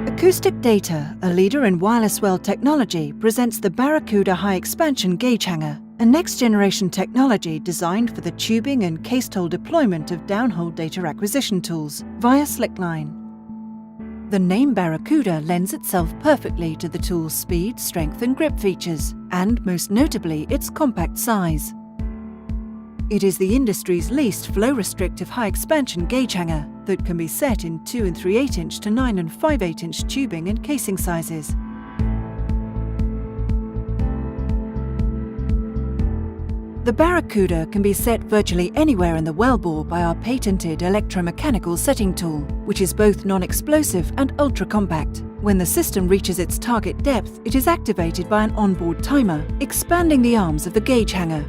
Acoustic Data, a leader in wireless well technology, presents the Barracuda High-Expansion HEX-Hanger, a next-generation technology designed for the tubing and cased hole deployment of downhole data acquisition tools via slickline. The name Barracuda lends itself perfectly to the tool's speed, strength and grip features, and most notably its compact size. It is the industry's least flow-restrictive high-expansion HEX-Hanger that can be set in 2 3/8" to 9 5/8" tubing and casing sizes. The Barracuda can be set virtually anywhere in the wellbore by our patented electro-mechanical setting tool, which is both non-explosive and ultra-compact. When the system reaches its target depth, it is activated by an onboard timer, expanding the arms of the HEX-Hanger.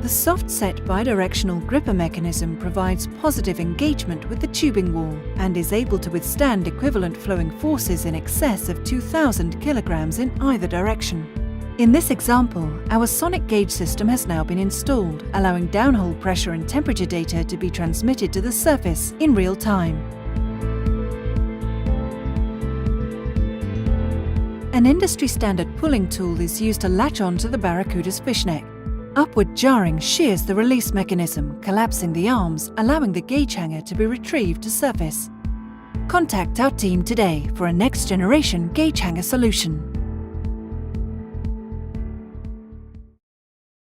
The soft-set bidirectional gripper mechanism provides positive engagement with the tubing wall and is able to withstand equivalent flowing forces in excess of 2,000 kilograms in either direction. In this example, our SonicGauge system has now been installed, allowing downhole pressure and temperature data to be transmitted to the surface in real time. An industry-standard pulling tool is used to latch on to the Barracuda's fishneck. Upward jarring shears the release mechanism, collapsing the arms, allowing the HEX-Hanger to be retrieved to surface. Contact our team today for a next-generation HEX-Hanger solution.